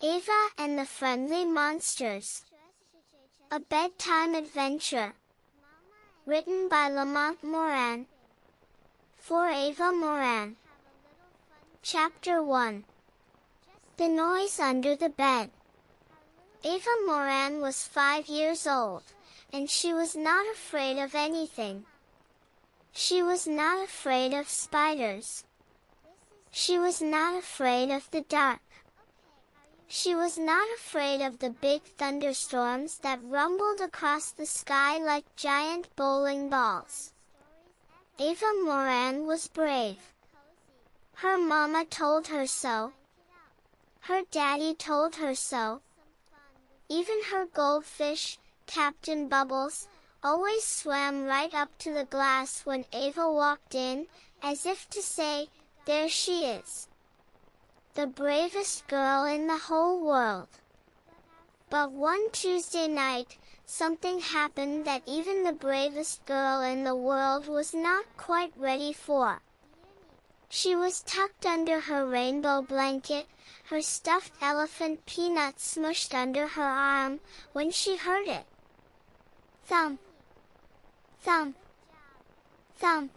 Ava and the Friendly Monsters. A Bedtime Adventure. Written by Lamont Moran. For Ava Moran. Chapter 1. The Noise Under the Bed. Ava Moran was 5 years old, and she was not afraid of anything. She was not afraid of spiders. She was not afraid of the dark. She was not afraid of the big thunderstorms that rumbled across the sky like giant bowling balls. Ava Moran was brave. Her mama told her so. Her daddy told her so. Even her goldfish, Captain Bubbles, always swam right up to the glass when Ava walked in, as if to say, "There she is, the bravest girl in the whole world." But one Tuesday night, something happened that even the bravest girl in the world was not quite ready for. She was tucked under her rainbow blanket, her stuffed elephant Peanut smushed under her arm, when she heard it. Thump! Thump! Thump!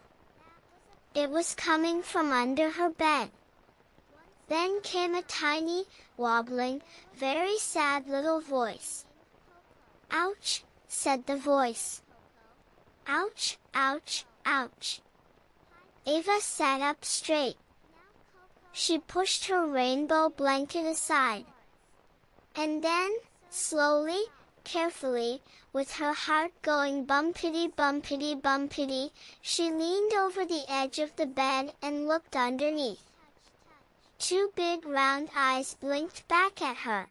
It was coming from under her bed. Then came a tiny, wobbling, very sad little voice. "Ouch," said the voice. "Ouch, ouch, ouch." Ava sat up straight. She pushed her rainbow blanket aside. And then, slowly, carefully, with her heart going bumpity bumpity bumpity, she leaned over the edge of the bed and looked underneath. Two big round eyes blinked back at her.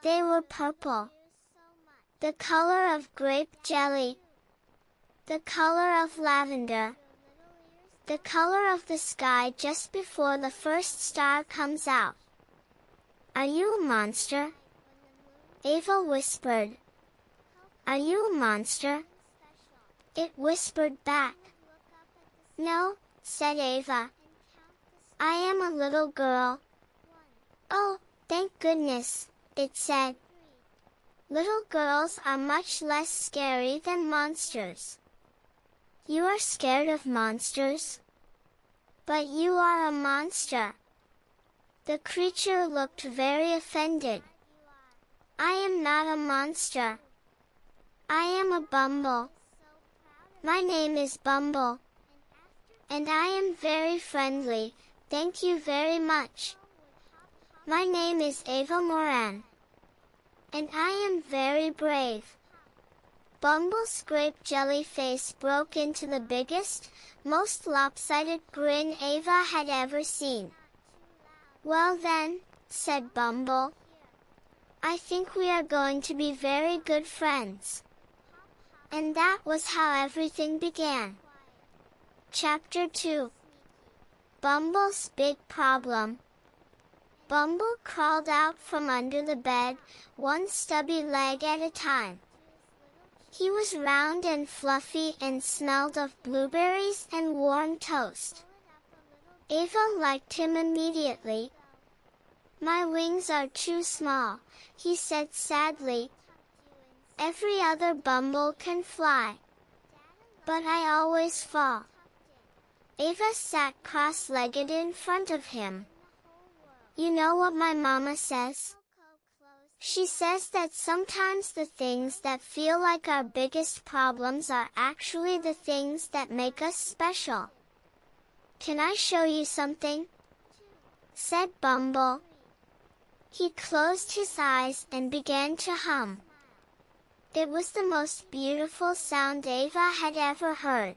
They were purple. The color of grape jelly. The color of lavender. The color of the sky just before the first star comes out. "Are you a monster?" Ava whispered. "Are you a monster?" It whispered back. "No," said Ava. "I am a little girl." "Oh, thank goodness," it said. "Little girls are much less scary than monsters." "You are scared of monsters?" "But you are a monster." The creature looked very offended. "I am not a monster. I am a Bumble. My name is Bumble. And I am very friendly, thank you very much. My name is Ava Moran. And I am very brave." Bumble's grape jelly face broke into the biggest, most lopsided grin Ava had ever seen. "Well then," said Bumble, "I think we are going to be very good friends." And that was how everything began. Chapter 2. Bumble's Big Problem. Bumble crawled out from under the bed, one stubby leg at a time. He was round and fluffy and smelled of blueberries and warm toast. Ava liked him immediately. "My wings are too small," he said sadly. "Every other Bumble can fly. But I always fall." Ava sat cross-legged in front of him. "You know what my mama says? She says that sometimes the things that feel like our biggest problems are actually the things that make us special. Can I show you something?" said Bumble. He closed his eyes and began to hum. It was the most beautiful sound Ava had ever heard.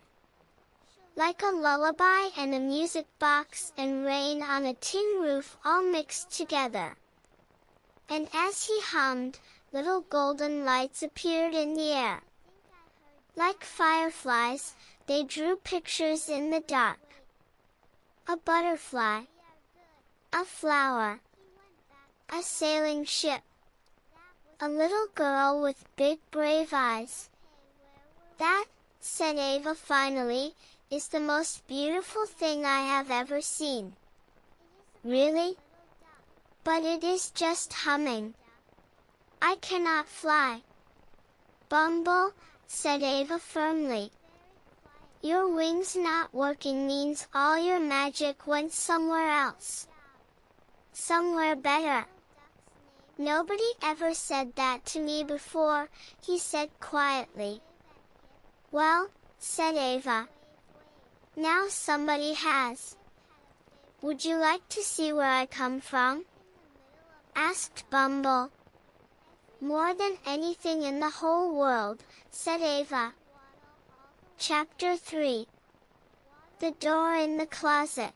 Like a lullaby and a music box and rain on a tin roof all mixed together. And as he hummed, little golden lights appeared in the air. Like fireflies, they drew pictures in the dark. A butterfly. A flower. A sailing ship. A little girl with big brave eyes. "That," said Ava finally, "is the most beautiful thing I have ever seen." "Really?" But it is just humming. I cannot fly. Bumble, said Ava firmly. Your wings not working means all your magic went somewhere else. Somewhere better. Nobody ever said that to me before, he said quietly. Well, said Ava. Now somebody has. Would you like to see where I come from? Asked Bumble. More than anything in the whole world, said Ava. Chapter 3. The door in the closet.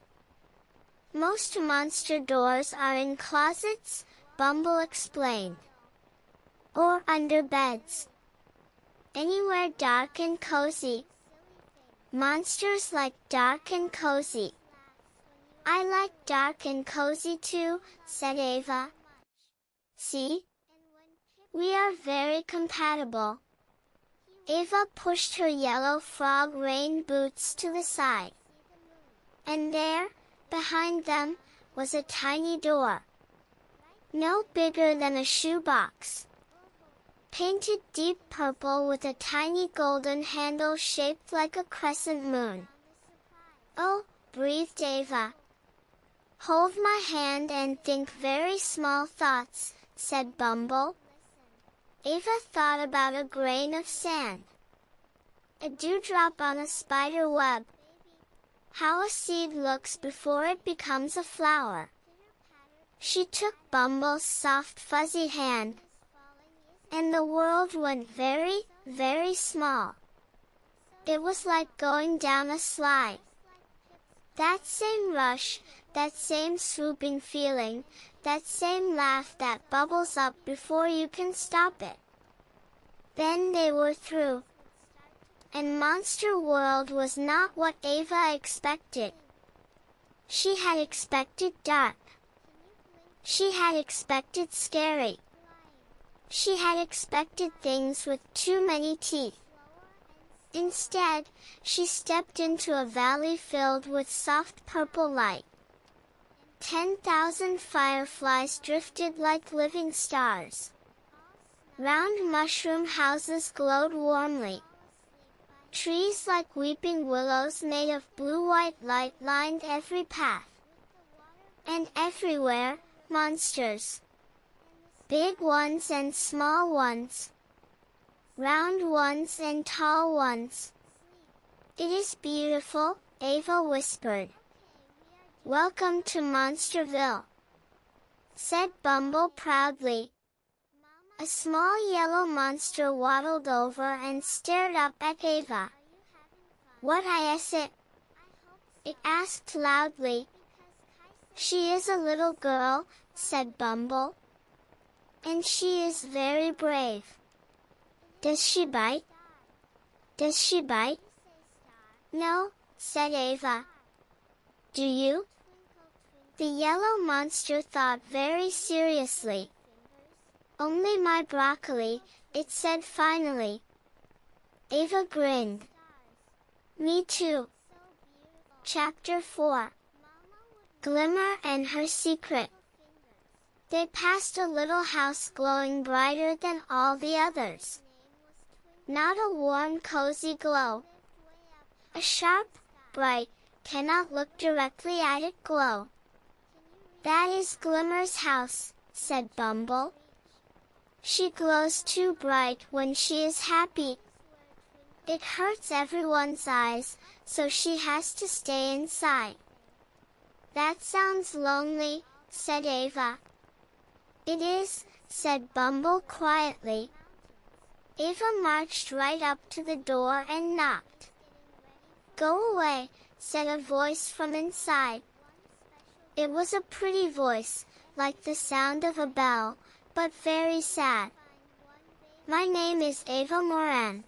Most monster doors are in closets, Bumble explained. Or under beds. Anywhere dark and cozy. Monsters like dark and cozy. I like dark and cozy too, said Ava. See? We are very compatible. Ava pushed her yellow frog rain boots to the side. And there, behind them, was a tiny door. No bigger than a shoebox. Painted deep purple with a tiny golden handle shaped like a crescent moon. Oh, breathed Ava. Hold my hand and think very small thoughts, said Bumble. Ava thought about a grain of sand. A dewdrop on a spider web. How a seed looks before it becomes a flower. She took Bumble's soft fuzzy hand. And the world went very, very small. It was like going down a slide. That same rush, that same swooping feeling, that same laugh that bubbles up before you can stop it. Then they were through. And Monster World was not what Ava expected. She had expected dark. She had expected scary. She had expected things with too many teeth. Instead, she stepped into a valley filled with soft purple light. 10,000 fireflies drifted like living stars. Round mushroom houses glowed warmly. Trees like weeping willows made of blue-white light lined every path. And everywhere, monsters. Big ones and small ones. Round ones and tall ones. It is beautiful, Ava whispered. Welcome to Monsterville, said Bumble proudly. A small yellow monster waddled over and stared up at Ava. What is it? It asked loudly. She is a little girl, said Bumble. And she is very brave. Does she bite? Does she bite? No, said Ava. Do you? The yellow monster thought very seriously. Only my broccoli, it said finally. Ava grinned. Me too. Chapter 4. Glimmer and her secret. They passed a little house glowing brighter than all the others. Not a warm, cozy glow. A sharp, bright, cannot look directly at it glow. That is Glimmer's house, said Bumble. She glows too bright when she is happy. It hurts everyone's eyes, so she has to stay inside. That sounds lonely, said Ava. It is, said Bumble quietly. Ava marched right up to the door and knocked. Go away, said a voice from inside. It was a pretty voice, like the sound of a bell, but very sad. My name is Ava Moran.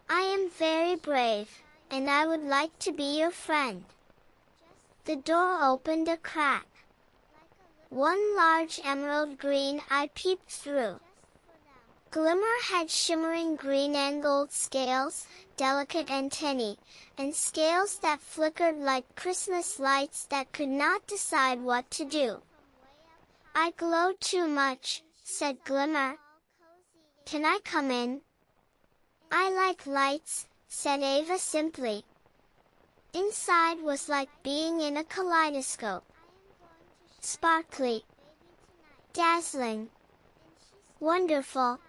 I am very brave, and I would like to be your friend. The door opened a crack. One large emerald green eye peeped through. Glimmer had shimmering green and gold scales, delicate antennae, and scales that flickered like Christmas lights that could not decide what to do. I glow too much, said Glimmer. Can I come in? I like lights, said Ava simply. Inside was like being in a kaleidoscope. Sparkly. Dazzling. Wonderful.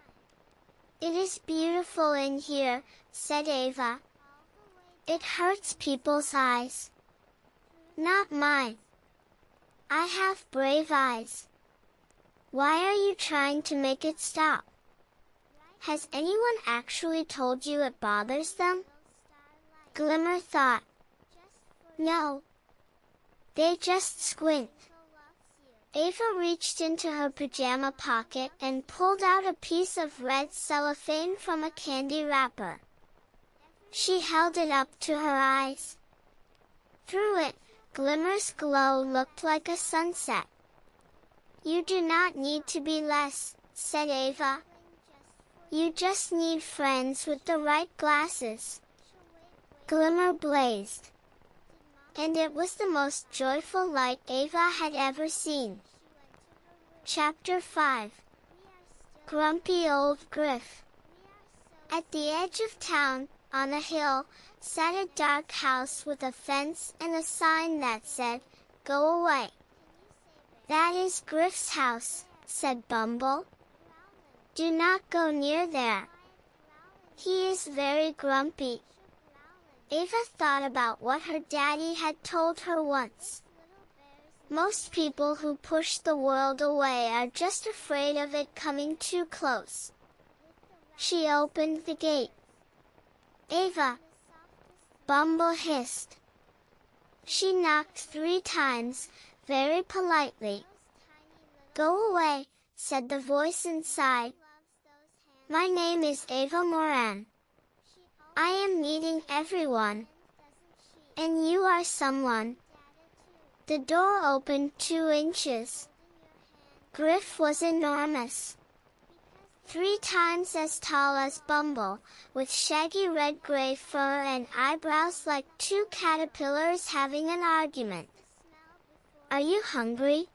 It is beautiful in here, said Ava. It hurts people's eyes. Not mine. I have brave eyes. Why are you trying to make it stop? Has anyone actually told you it bothers them? Glimmer thought. No. They just squint. Ava reached into her pajama pocket and pulled out a piece of red cellophane from a candy wrapper. She held it up to her eyes. Through it, Glimmer's glow looked like a sunset. You do not need to be less, said Ava. You just need friends with the right glasses. Glimmer blazed. And it was the most joyful light Ava had ever seen. Chapter 5. Grumpy Old Griff. At the edge of town, on a hill, sat a dark house with a fence and a sign that said, "Go away." "That is Griff's house," said Bumble. "Do not go near there. He is very grumpy." Ava thought about what her daddy had told her once. Most people who push the world away are just afraid of it coming too close. She opened the gate. "Ava!" Bumble hissed. She knocked 3 times, very politely. "Go away," said the voice inside. "My name is Ava Moran. I am meeting everyone. And you are someone." The door opened 2 inches. Griff was enormous. 3 times as tall as Bumble, with shaggy red-gray fur and eyebrows like 2 caterpillars having an argument. "Are you hungry?"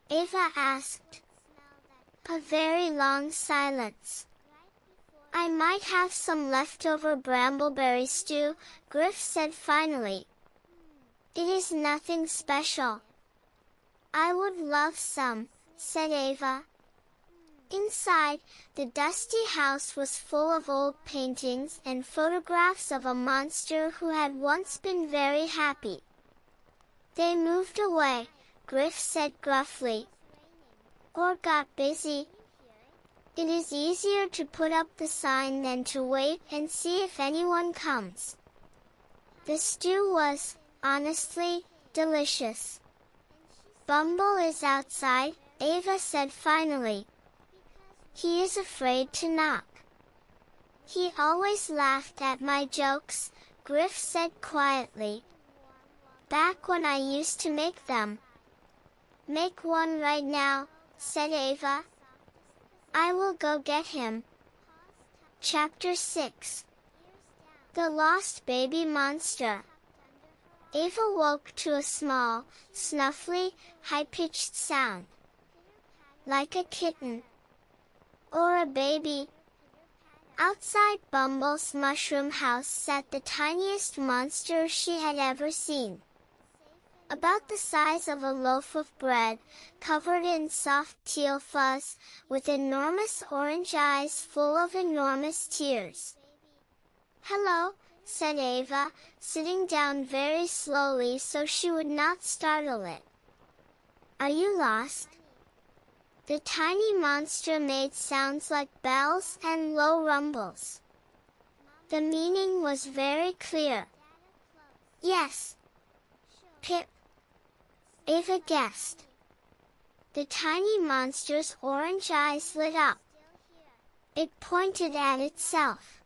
Ava asked. A very long silence. "I might have some leftover brambleberry stew," Griff said finally. "It is nothing special." "I would love some," said Ava. Inside, the dusty house was full of old paintings and photographs of a monster who had once been very happy. "They moved away," Griff said gruffly. "Or got busy. It is easier to put up the sign than to wait and see if anyone comes." The stew was, honestly, delicious. "Bumble is outside," Ava said finally. "He is afraid to knock." "He always laughed at my jokes," Griff said quietly. "Back when I used to make them." "Make one right now," said Ava. "I will go get him." Chapter 6. The Lost Baby Monster. Ava woke to a small, snuffly, high-pitched sound. Like a kitten. Or a baby. Outside Bumble's mushroom house sat the tiniest monster she had ever seen. About the size of a loaf of bread, covered in soft teal fuzz, with enormous orange eyes full of enormous tears. "Hello," said Ava, sitting down very slowly so she would not startle it. "Are you lost?" The tiny monster made sounds like bells and low rumbles. The meaning was very clear. "Yes." "Pip," Ava guessed. The tiny monster's orange eyes lit up. It pointed at itself.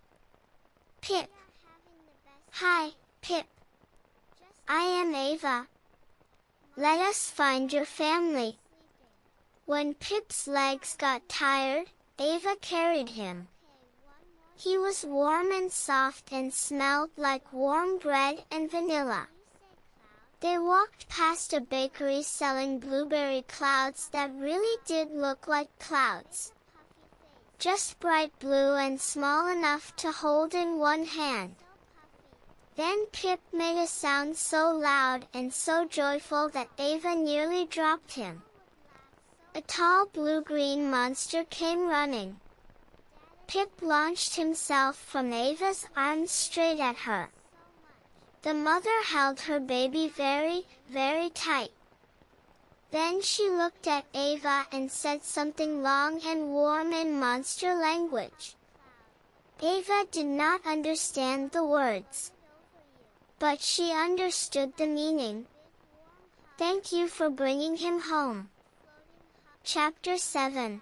"Pip." "Hi, Pip. I am Ava. Let us find your family." When Pip's legs got tired, Ava carried him. He was warm and soft and smelled like warm bread and vanilla. They walked past a bakery selling blueberry clouds that really did look like clouds. Just bright blue and small enough to hold in one hand. Then Pip made a sound so loud and so joyful that Ava nearly dropped him. A tall blue-green monster came running. Pip launched himself from Ava's arms straight at her. The mother held her baby very, very tight. Then she looked at Ava and said something long and warm in monster language. Ava did not understand the words, but she understood the meaning. Thank you for bringing him home. Chapter 7.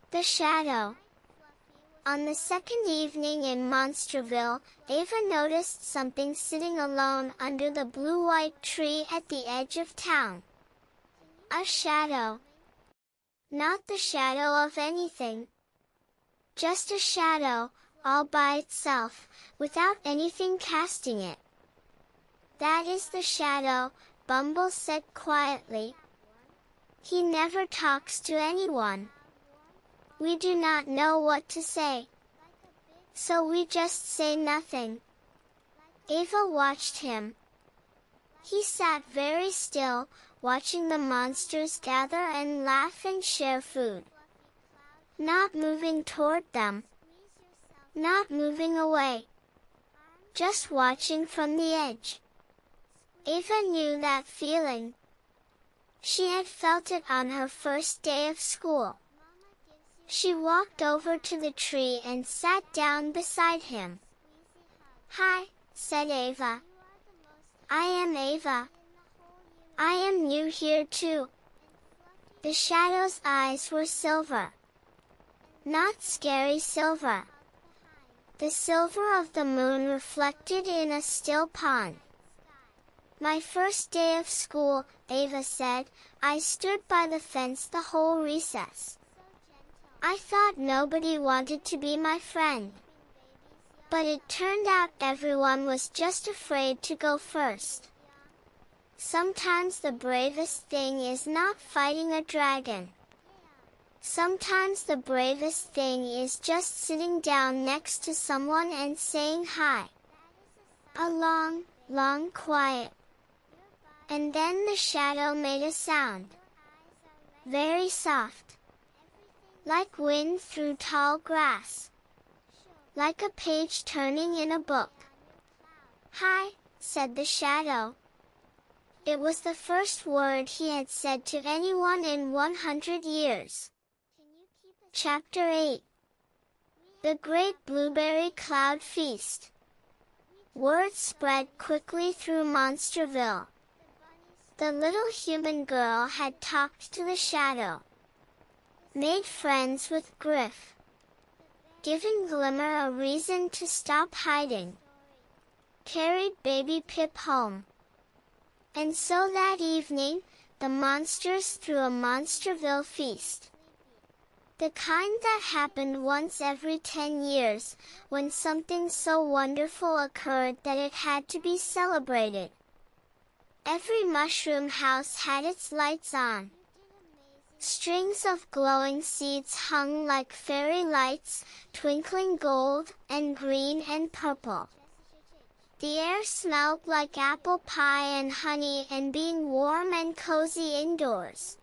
The Shadow. On the second evening in Monsterville, Ava noticed something sitting alone under the blue-white tree at the edge of town. A shadow. Not the shadow of anything. Just a shadow, all by itself, without anything casting it. That is the shadow, Bumble said quietly. He never talks to anyone. We do not know what to say, so we just say nothing. Ava watched him. He sat very still, watching the monsters gather and laugh and share food. Not moving toward them. Not moving away. Just watching from the edge. Ava knew that feeling. She had felt it on her first day of school. She walked over to the tree and sat down beside him. "Hi," said Ava. "I am Ava. I am new here too." The shadow's eyes were silver. Not scary silver. The silver of the moon reflected in a still pond. "My first day of school," Ava said, "I stood by the fence the whole recess. I thought nobody wanted to be my friend. But it turned out everyone was just afraid to go first. Sometimes the bravest thing is not fighting a dragon. Sometimes the bravest thing is just sitting down next to someone and saying hi." A long, long quiet. And then the shadow made a sound. Very soft. Like wind through tall grass. Like a page turning in a book. "Hi," said the shadow. It was the first word he had said to anyone in 100 years. Chapter 8. The Great Blueberry Cloud Feast. Word spread quickly through Monsterville. The little human girl had talked to the shadow. Made friends with Griff. Given Glimmer a reason to stop hiding. Carried baby Pip home. And so that evening, the monsters threw a Monsterville feast. The kind that happened once every 10 years, when something so wonderful occurred that it had to be celebrated. Every mushroom house had its lights on. Strings of glowing seeds hung like fairy lights, twinkling gold and green and purple. The air smelled like apple pie and honey and being warm and cozy indoors.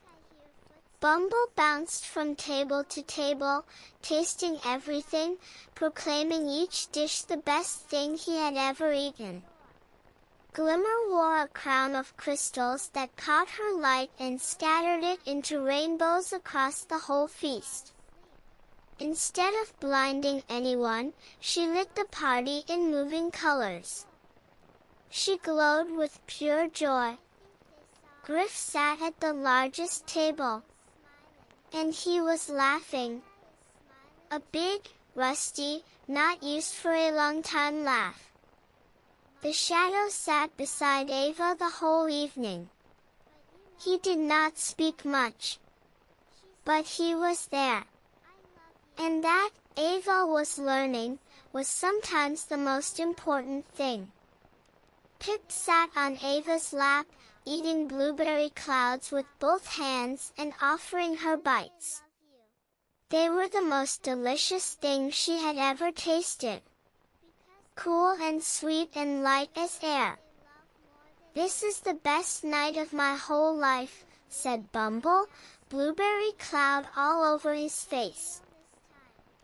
Bumble bounced from table to table, tasting everything, proclaiming each dish the best thing he had ever eaten. Glimmer wore a crown of crystals that caught her light and scattered it into rainbows across the whole feast. Instead of blinding anyone, she lit the party in moving colors. She glowed with pure joy. Griff sat at the largest table. And he was laughing. A big, rusty, not used for a long time laugh. The shadow sat beside Ava the whole evening. He did not speak much. But he was there. And that, Ava was learning, was sometimes the most important thing. Pip sat on Ava's lap, eating blueberry clouds with both hands and offering her bites. They were the most delicious things she had ever tasted. Cool and sweet and light as air. "This is the best night of my whole life," said Bumble, blueberry cloud all over his face.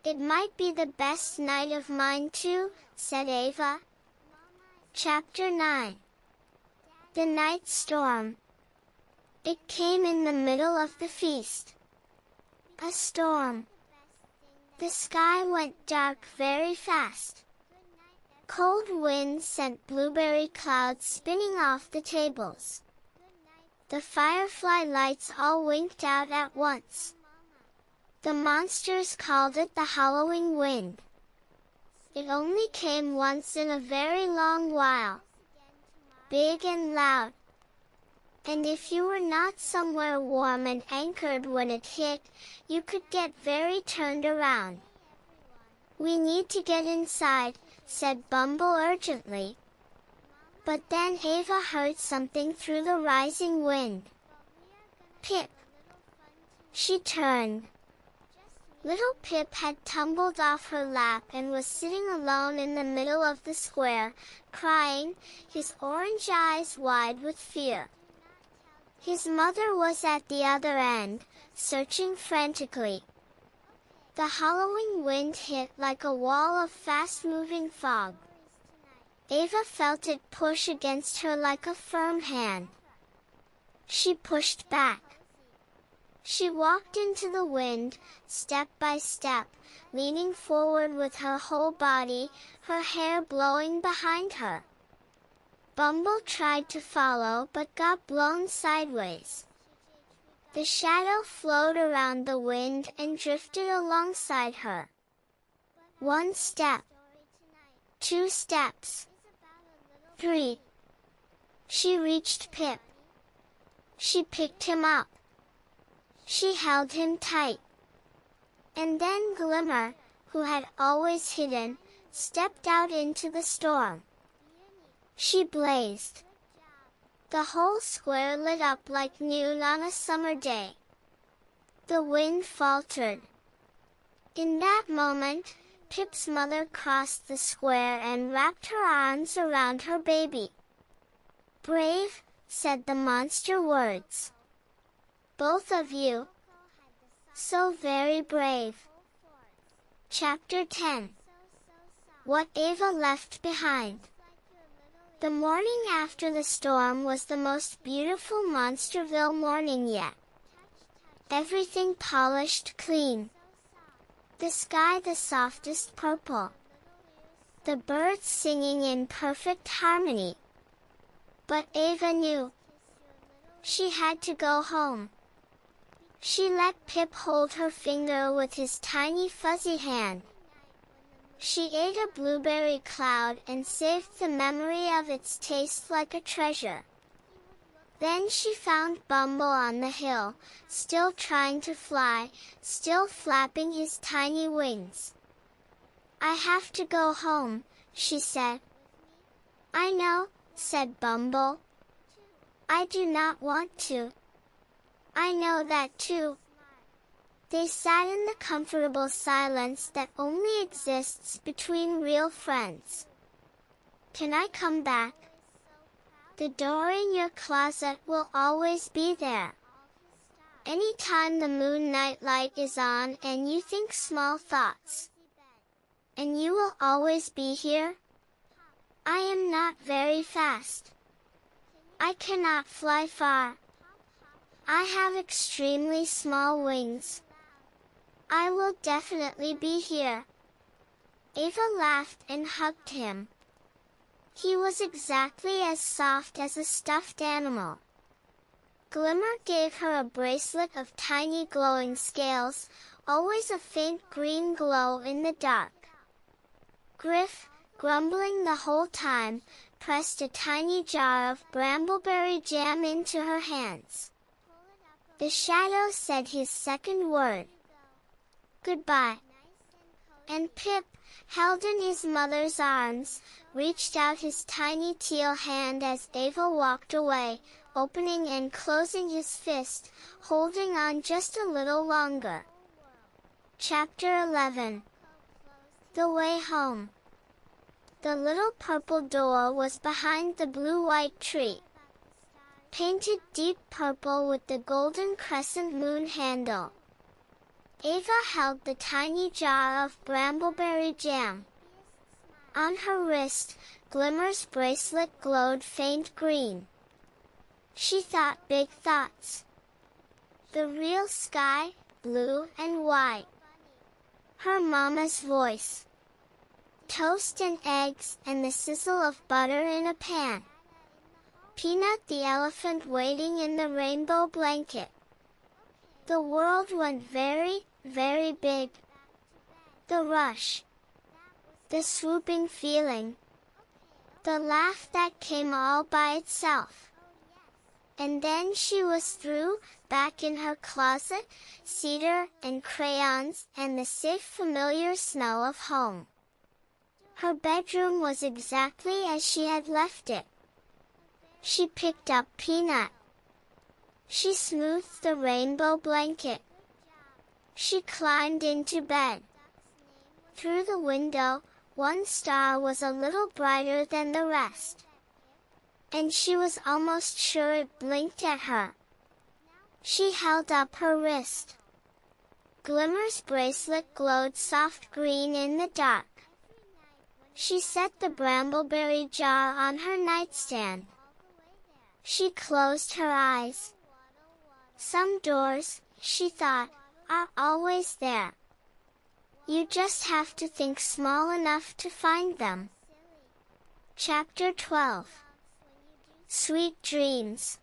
"It might be the best night of mine too," said Ava. Chapter 9. The Night Storm. It came in the middle of the feast. A storm. The sky went dark very fast. Cold wind sent blueberry clouds spinning off the tables. The firefly lights all winked out at once. The monsters called it the howling wind. It only came once in a very long while. Big and loud. And if you were not somewhere warm and anchored when it hit, you could get very turned around. "We need to get inside," said Bumble urgently. But then Ava heard something through the rising wind. Pip. She turned. Little Pip had tumbled off her lap and was sitting alone in the middle of the square, crying, his orange eyes wide with fear. His mother was at the other end, searching frantically. The howling wind hit like a wall of fast-moving fog. Ava felt it push against her like a firm hand. She pushed back. She walked into the wind, step by step, leaning forward with her whole body, her hair blowing behind her. Bumble tried to follow but got blown sideways. The shadow flowed around the wind and drifted alongside her. 1 step. 2 steps. 3. She reached Pip. She picked him up. She held him tight. And then Glimmer, who had always hidden, stepped out into the storm. She blazed. The whole square lit up like noon on a summer day. The wind faltered. In that moment, Pip's mother crossed the square and wrapped her arms around her baby. "Brave," said the monster words. "Both of you. So very brave." Chapter 10. What Ava Left Behind. The morning after the storm was the most beautiful Monsterville morning yet. Everything polished clean. The sky the softest purple. The birds singing in perfect harmony. But Ava knew. She had to go home. She let Pip hold her finger with his tiny fuzzy hand. She ate a blueberry cloud and saved the memory of its taste like a treasure. Then she found Bumble on the hill, still trying to fly, still flapping his tiny wings. "I have to go home," she said. "I know," said Bumble. "I do not want to." "I know that too." They sat in the comfortable silence that only exists between real friends. "Can I come back?" "The door in your closet will always be there. Anytime the moon night light is on and you think small thoughts. And you will always be here." "I am not very fast. I cannot fly far. I have extremely small wings. I will definitely be here." Ava laughed and hugged him. He was exactly as soft as a stuffed animal. Glimmer gave her a bracelet of tiny glowing scales, always a faint green glow in the dark. Griff, grumbling the whole time, pressed a tiny jar of brambleberry jam into her hands. The shadow said his second word. "Goodbye." And Pip, held in his mother's arms, reached out his tiny teal hand as Ava walked away, opening and closing his fist, holding on just a little longer. Chapter 11. The Way Home. The little purple door was behind the blue-white tree, painted deep purple with the golden crescent moon handle. Ava held the tiny jar of brambleberry jam. On her wrist, Glimmer's bracelet glowed faint green. She thought big thoughts. The real sky, blue and white. Her mama's voice. Toast and eggs and the sizzle of butter in a pan. Peanut the elephant waiting in the rainbow blanket. The world went very, very big. The rush. The swooping feeling. The laugh that came all by itself. And then she was through, back in her closet, cedar and crayons and the safe familiar smell of home. Her bedroom was exactly as she had left it. She picked up Peanut. She smoothed the rainbow blanket. She climbed into bed. Through the window, one star was a little brighter than the rest. And she was almost sure it blinked at her. She held up her wrist. Glimmer's bracelet glowed soft green in the dark. She set the brambleberry jar on her nightstand. She closed her eyes. Some doors, she thought, are always there. You just have to think small enough to find them. Chapter 12. Sweet Dreams.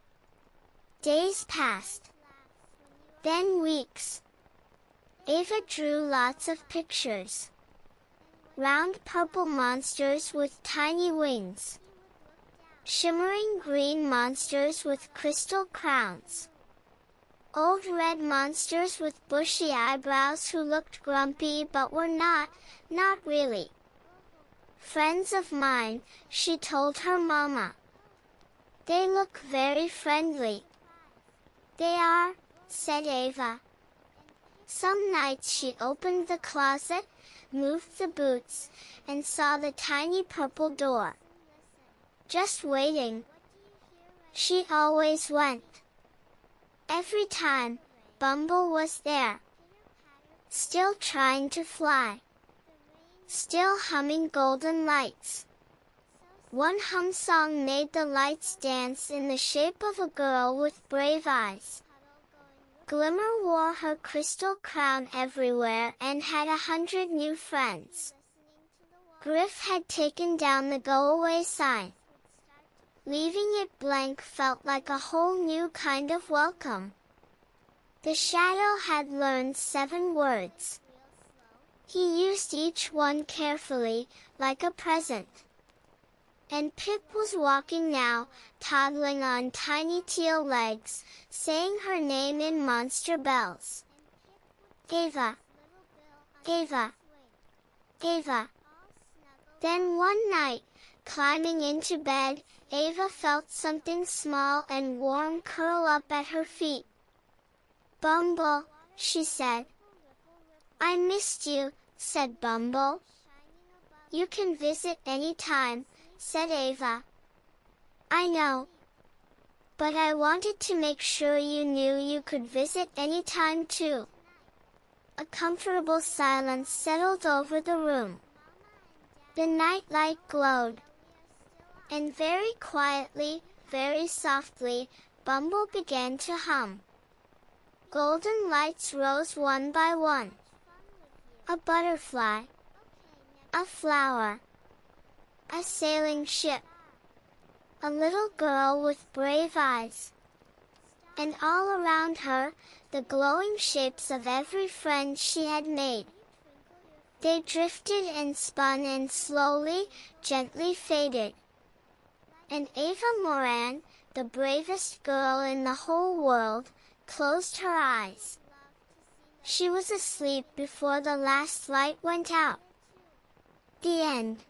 Days passed. Then weeks. Ava drew lots of pictures. Round purple monsters with tiny wings. Shimmering green monsters with crystal crowns. Old red monsters with bushy eyebrows who looked grumpy but were not really. Friends of mine, she told her mama. They look very friendly. They are, said Ava. Some nights she opened the closet, moved the boots, and saw the tiny purple door. Just waiting. She always went. Every time, Bumble was there. Still trying to fly. Still humming golden lights. One hum song made the lights dance in the shape of a girl with brave eyes. Glimmer wore her crystal crown everywhere and had 100 new friends. Griff had taken down the go-away sign. Leaving it blank felt like a whole new kind of welcome. The shadow had learned 7 words. He used each one carefully, like a present. And Pip was walking now, toddling on tiny teal legs, saying her name in monster bells. Ava. Ava. Ava. Then one night, climbing into bed, Ava felt something small and warm curl up at her feet. Bumble, she said. I missed you, said Bumble. You can visit any time, said Ava. I know. But I wanted to make sure you knew you could visit any time too. A comfortable silence settled over the room. The night light glowed. And very quietly, very softly, Bumble began to hum. Golden lights rose one by one. A butterfly. A flower. A sailing ship. A little girl with brave eyes. And all around her, the glowing shapes of every friend she had made. They drifted and spun and slowly, gently faded. And Ava Moran, the bravest girl in the whole world, closed her eyes. She was asleep before the last light went out. The end.